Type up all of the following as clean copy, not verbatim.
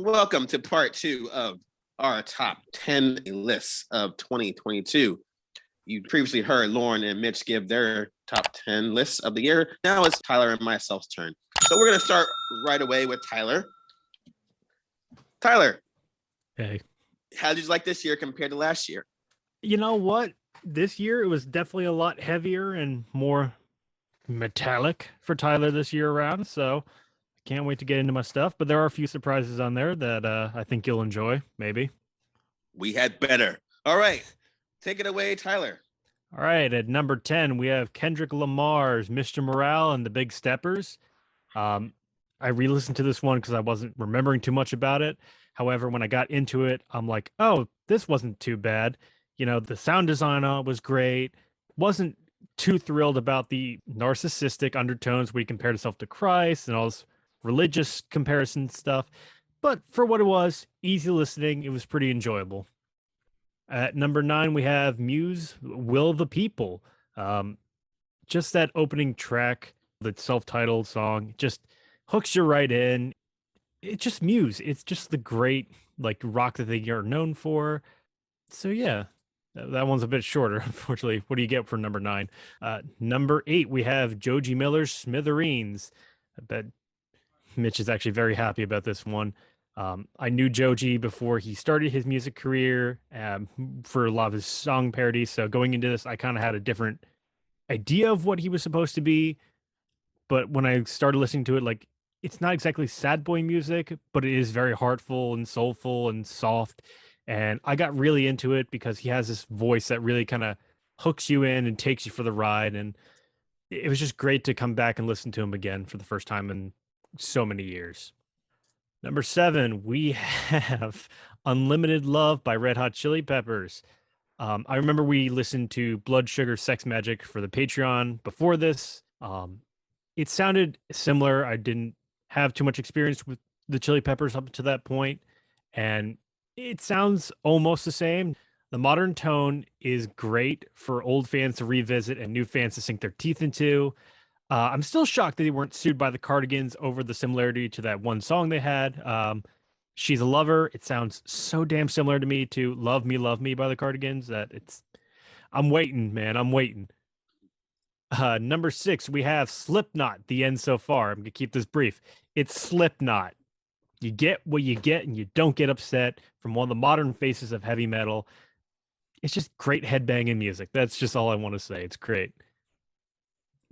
Welcome to part two of our top 10 lists of 2022. You previously heard Lauren and Mitch give their top 10 lists of the year. Now it's Tyler and myself's turn. So we're going to start right away with Tyler. Tyler. Hey. How did you like this year compared to last year? You know what? This year it was definitely a lot heavier and more metallic for Tyler this year around. So I can't wait to get into my stuff. But there are a few surprises on there that I think you'll enjoy, maybe. We had better. All right. Take it away, Tyler. All right. At number 10, we have Kendrick Lamar's Mr. Morale and the Big Steppers. I re-listened to this one because I wasn't remembering too much about it. However, when I got into it, I'm like, oh, this wasn't too bad. You know, the sound design on it was great. Wasn't too thrilled about the narcissistic undertones where he compared himself to Christ and all this religious comparison stuff. But for what it was, easy listening. It was pretty enjoyable. At number 9, we have Muse, Will the People. Just that opening track, the self-titled song, just hooks you right in. It's just Muse. It's just the great like rock that they are known for. So yeah, that one's a bit shorter, unfortunately. What do you get for number 9? Number 8, we have Joji Miller's Smithereens. I bet Mitch is actually very happy about this one. I knew Joji before he started his music career for a lot of his song parodies. So going into this, I kind of had a different idea of what he was supposed to be. But when I started listening to it, like, it's not exactly sad boy music, but it is very heartful and soulful and soft. And I got really into it because he has this voice that really kind of hooks you in and takes you for the ride. And it was just great to come back and listen to him again for the first time in so many years. Number 7, we have Unlimited Love by Red Hot Chili Peppers. I remember we listened to Blood Sugar Sex Magic for the Patreon before this. It sounded similar. I didn't have too much experience with the Chili Peppers up to that point, and it sounds almost the same. The modern tone is great for old fans to revisit and new fans to sink their teeth into. I'm still shocked that they weren't sued by the Cardigans over the similarity to that one song they had. She's a Lover. It sounds so damn similar to me to Love Me by the Cardigans that I'm waiting, man. I'm waiting. Number 6, we have Slipknot, The End So Far. I'm going to keep this brief. It's Slipknot. You get what you get and you don't get upset from one of the modern faces of heavy metal. It's just great headbanging music. That's just all I want to say. It's great.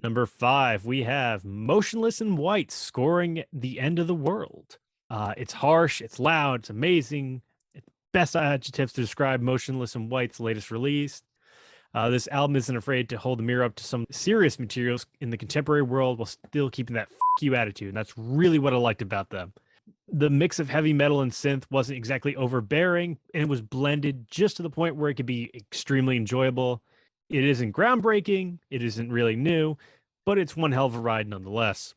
Number 5, we have Motionless in White scoring The End of the World. It's harsh, it's loud, it's amazing. It's best adjectives to describe Motionless in White's latest release. This album isn't afraid to hold the mirror up to some serious materials in the contemporary world while still keeping that "f you" attitude. And that's really what I liked about them. The mix of heavy metal and synth wasn't exactly overbearing, and it was blended just to the point where it could be extremely enjoyable. It isn't groundbreaking, it isn't really new, but it's one hell of a ride nonetheless.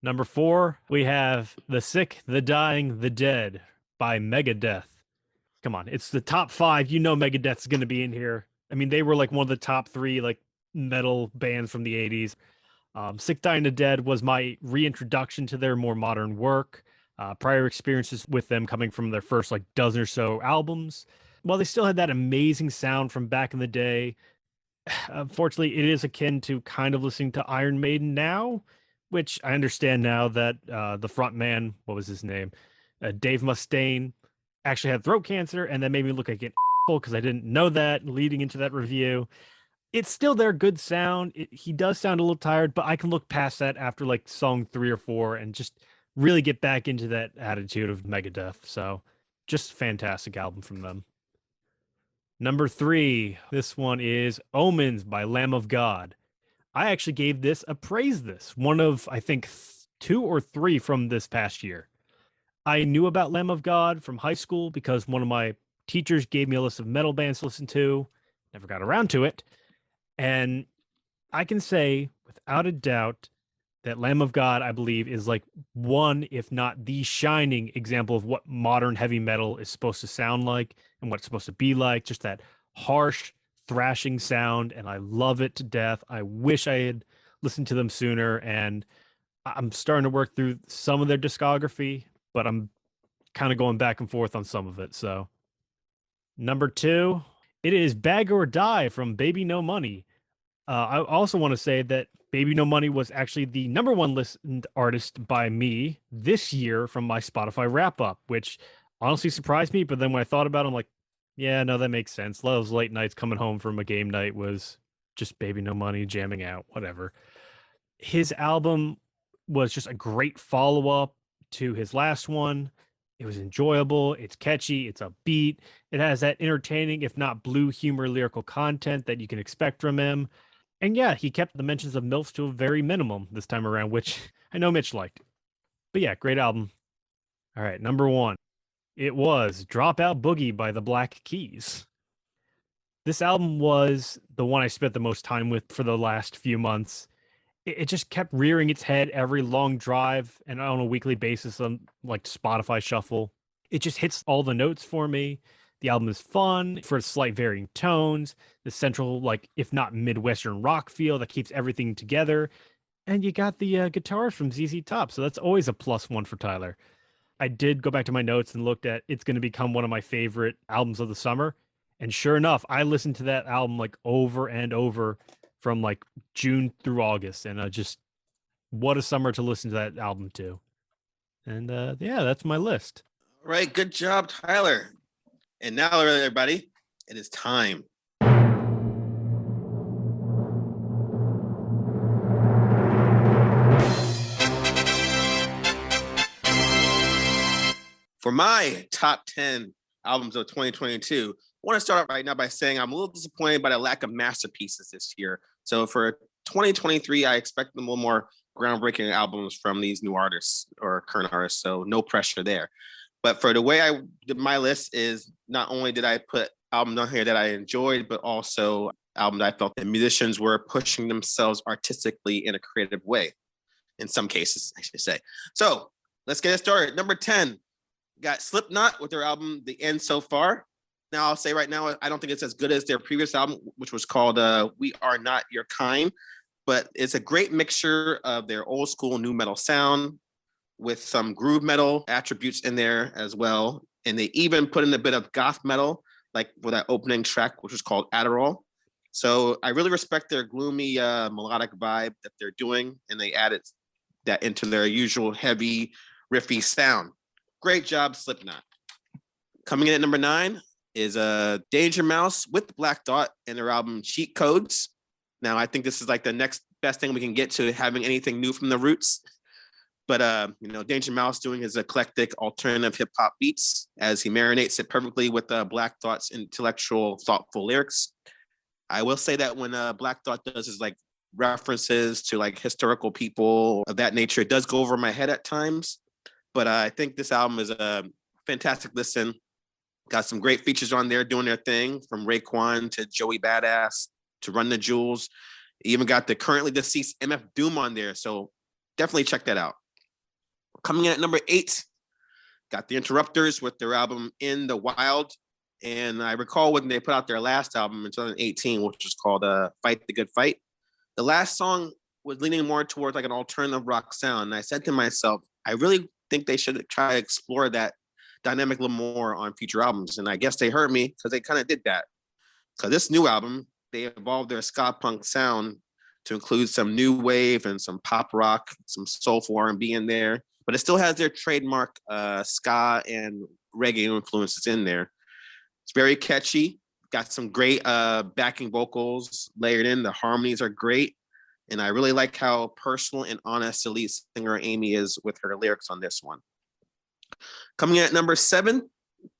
Number 4, we have The Sick, The Dying, The Dead by Megadeth. Come on, it's the top 5. You know Megadeth's going to be in here. I mean, they were like one of the top 3 like metal bands from the 80s. Sick, Dying, The Dead was my reintroduction to their more modern work. Prior experiences with them coming from their first like dozen or so albums. While they still had that amazing sound from back in the day, unfortunately, it is akin to kind of listening to Iron Maiden now, which I understand now that the front man, what was his name? Dave Mustaine, actually had throat cancer, and that made me look like an asshole because I didn't know that leading into that review. It's still their good sound. He does sound a little tired, but I can look past that after like song 3 or 4 and just really get back into that attitude of Megadeth. So just fantastic album from them. Number 3, this one is Omens by Lamb of God. I actually gave this a praise this, one of, I think, 2 or 3 from this past year. I knew about Lamb of God from high school because one of my teachers gave me a list of metal bands to listen to. Never got around to it. And I can say, without a doubt, that Lamb of God, I believe, is like one, if not the shining example of what modern heavy metal is supposed to sound like and what it's supposed to be like. Just that harsh, thrashing sound, and I love it to death. I wish I had listened to them sooner, and I'm starting to work through some of their discography, but I'm kind of going back and forth on some of it. So number 2, it is Bag or Die from Baby No Money. I also want to say that Baby No Money was actually the number 1 listened artist by me this year from my Spotify wrap up, which honestly surprised me. But then when I thought about it, I'm like, yeah, no, that makes sense. Those late nights coming home from a game night was just Baby No Money, jamming out, whatever. His album was just a great follow up to his last one. It was enjoyable. It's catchy. It's upbeat. It has that entertaining, if not blue humor, lyrical content that you can expect from him. And yeah, he kept the mentions of MILFs to a very minimum this time around, which I know Mitch liked. But yeah, great album. All right, number 1. It was Dropout Boogie by the Black Keys. This album was the one I spent the most time with for the last few months. It just kept rearing its head every long drive and on a weekly basis on like Spotify Shuffle. It just hits all the notes for me. The album is fun for its slight varying tones, the central, like, if not Midwestern rock feel that keeps everything together. And you got the guitars from ZZ Top. So that's always a +1 for Tyler. I did go back to my notes and looked at it's going to become one of my favorite albums of the summer. And sure enough, I listened to that album like over and over from like June through August. And just what a summer to listen to that album to. And yeah, that's my list. All right, good job, Tyler. And now, everybody, it is time. For my top 10 albums of 2022, I want to start off right now by saying I'm a little disappointed by the lack of masterpieces this year. So for 2023, I expect a little more groundbreaking albums from these new artists or current artists. So no pressure there. But for the way I did my list is not only did I put albums on here that I enjoyed, but also albums that I felt the musicians were pushing themselves artistically in a creative way. In some cases, I should say. So let's get it started. Number 10, got Slipknot with their album The End So Far. Now I'll say right now, I don't think it's as good as their previous album, which was called We Are Not Your Kind, but it's a great mixture of their old school new metal sound with some groove metal attributes in there as well. And they even put in a bit of goth metal, like for that opening track, which was called Adderall. So I really respect their gloomy melodic vibe that they're doing. And they added that into their usual heavy, riffy sound. Great job, Slipknot. Coming in at number 9 is Danger Mouse with Black Dot and their album Cheat Codes. Now, I think this is like the next best thing we can get to having anything new from the Roots. But, Danger Mouse doing his eclectic alternative hip hop beats as he marinates it perfectly with Black Thought's intellectual, thoughtful lyrics. I will say that when Black Thought does his like references to like historical people of that nature, it does go over my head at times. But I think this album is a fantastic listen. Got some great features on there doing their thing, from Raekwon to Joey Badass to Run the Jewels. Even got the currently deceased MF Doom on there. So definitely check that out. Coming in at number 8, got the Interrupters with their album In the Wild. And I recall when they put out their last album in 2018, which was called Fight the Good Fight. The last song was leaning more towards like an alternative rock sound. And I said to myself, I really think they should try to explore that dynamic a little more on future albums. And I guess they heard me because they kind of did that. Because this new album, they evolved their ska punk sound to include some new wave and some pop rock, some soulful R&B in there. But it still has their trademark ska and reggae influences in there. It's very catchy. Got some great backing vocals layered in. The harmonies are great. And I really like how personal and honest the lead singer Amy is with her lyrics on this one. Coming in at number 7,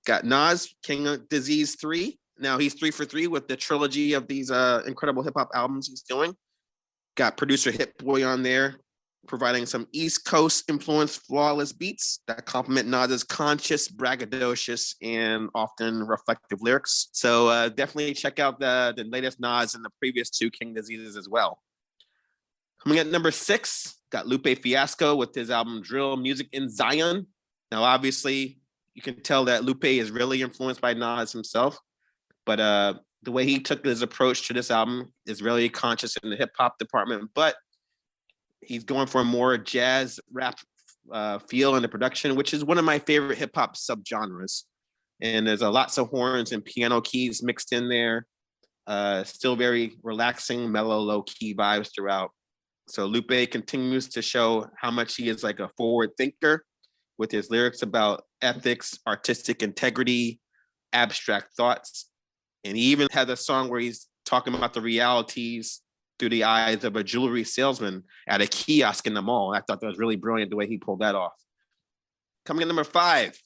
got Nas, King of Disease 3. Now he's 3 for 3 with the trilogy of these incredible hip hop albums he's doing. Got producer Hit Boy on there, providing some East Coast influenced flawless beats that complement Nas's conscious, braggadocious, and often reflective lyrics. So definitely check out the latest Nas and the previous 2 King Diseases as well. Coming at number 6, got Lupe Fiasco with his album Drill Music in Zion. Now, obviously, you can tell that Lupe is really influenced by Nas himself, but the way he took his approach to this album is really conscious in the hip hop department, but he's going for a more jazz rap feel and the production, which is one of my favorite hip hop subgenres. And there's lots of horns and piano keys mixed in there. Still very relaxing, mellow, low key vibes throughout. So Lupe continues to show how much he is like a forward thinker with his lyrics about ethics, artistic integrity, abstract thoughts. And he even had a song where he's talking about the realities through the eyes of a jewelry salesman at a kiosk in the mall. I thought that was really brilliant the way he pulled that off. Coming in number 5,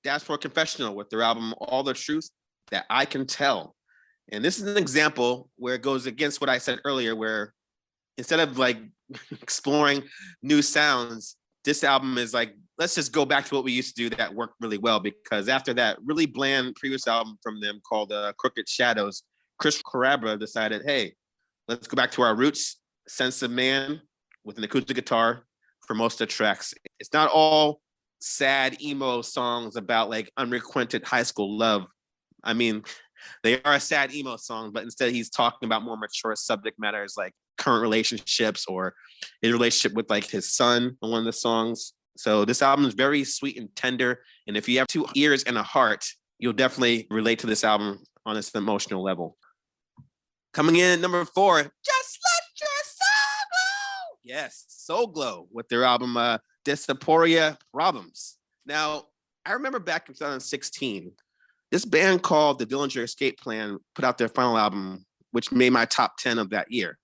Dashboard Confessional with their album All the Truth That I Can Tell. And this is an example where it goes against what I said earlier, where instead of like exploring new sounds, this album is like, let's just go back to what we used to do that worked really well. Because after that really bland previous album from them called Crooked Shadows, Chris Carrabba decided, hey, let's go back to our roots, Sense of Man with an acoustic guitar for most of the tracks. It's not all sad emo songs about like unrequited high school love. I mean, they are a sad emo song, but instead he's talking about more mature subject matters like current relationships or his relationship with like his son on one of the songs. So this album is very sweet and tender. And if you have 2 ears and a heart, you'll definitely relate to this album on this emotional level. Coming in at number 4, Just Let Your Soul Glow. Yes, Soul Glow with their album Dysphoria Problems. Now, I remember back in 2016, this band called the Dillinger Escape Plan put out their final album, which made my top 10 of that year.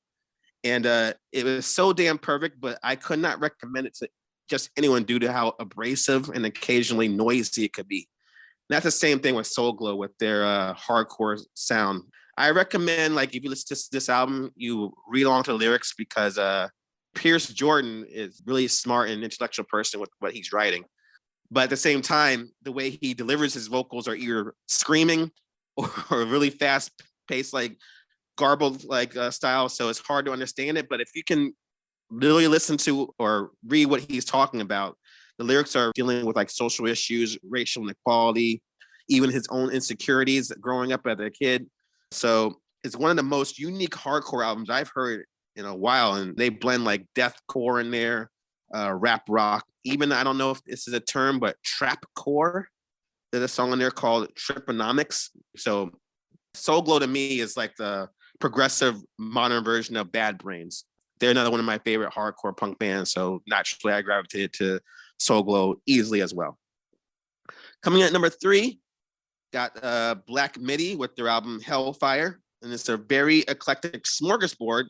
And it was so damn perfect, but I could not recommend it to just anyone due to how abrasive and occasionally noisy it could be. And that's the same thing with Soul Glow with their hardcore sound. I recommend, like, if you listen to this album, you read along to the lyrics because Pierce Jordan is really smart and intellectual person with what he's writing. But at the same time, the way he delivers his vocals are either screaming or really fast paced, like garbled like style. So it's hard to understand it. But if you can really listen to or read what he's talking about, the lyrics are dealing with like social issues, racial inequality, even his own insecurities growing up as a kid. So it's one of the most unique hardcore albums I've heard in a while. And they blend like deathcore in there, rap rock. Even, I don't know if this is a term, but trapcore. There's a song in there called Triponomics. So Soul Glow to me is like the progressive modern version of Bad Brains. They're another one of my favorite hardcore punk bands. So naturally I gravitated to Soul Glow easily as well. Coming in at number 3, got Black Midi with their album Hellfire. And it's a very eclectic smorgasbord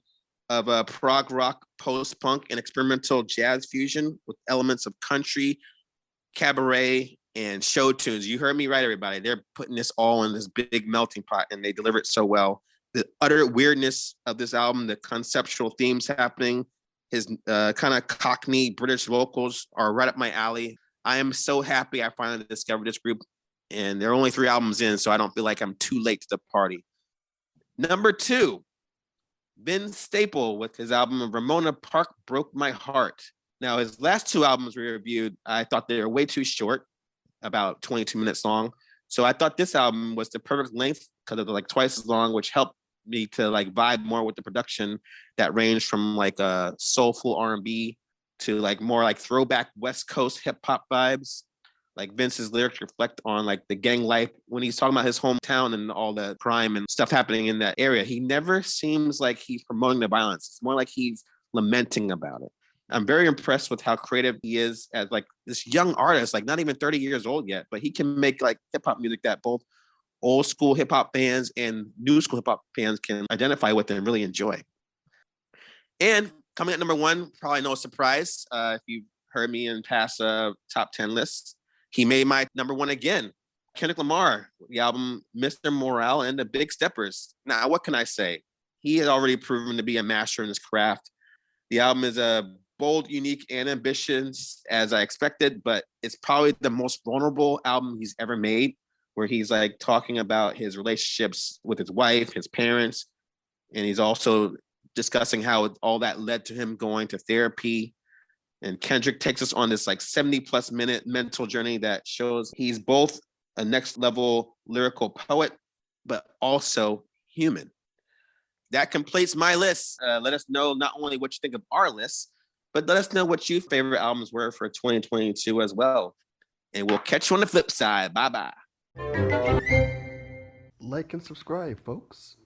of prog rock, post-punk, and experimental jazz fusion with elements of country, cabaret, and show tunes. You heard me right, everybody. They're putting this all in this big melting pot, and they deliver it so well. The utter weirdness of this album, the conceptual themes happening, his kind of Cockney British vocals are right up my alley. I am so happy I finally discovered this group, and they're only 3 albums in, so I don't feel like I'm too late to the party. Number 2, Vince Staple with his album Ramona Park Broke My Heart. Now, his last 2 albums we reviewed, I thought they were way too short, about 22 minutes long. So I thought this album was the perfect length because of like twice as long, which helped me to like vibe more with the production that ranged from like soulful R&B to like more like throwback West Coast hip hop vibes. Like Vince's lyrics reflect on like the gang life when he's talking about his hometown and all the crime and stuff happening in that area. He never seems like he's promoting the violence. It's more like he's lamenting about it. I'm very impressed with how creative he is as like this young artist, like not even 30 years old yet, but he can make like hip hop music that both old school hip hop fans and new school hip hop fans can identify with and really enjoy. And coming at number 1, probably no surprise if you've heard me in past top 10 lists, he made my number 1 again. Kendrick Lamar, the album Mr. Morale and the Big Steppers. Now, what can I say? He had already proven to be a master in his craft. The album is bold, unique, and ambitious as I expected, but it's probably the most vulnerable album he's ever made, where he's like talking about his relationships with his wife, his parents, and he's also discussing how all that led to him going to therapy. And Kendrick takes us on this like 70+ minute mental journey that shows he's both a next level lyrical poet, but also human. That completes my list. Let us know not only what you think of our list, But let us know what your favorite albums were for 2022 as well. And we'll catch you on the flip side. Bye-bye. Like and subscribe, folks.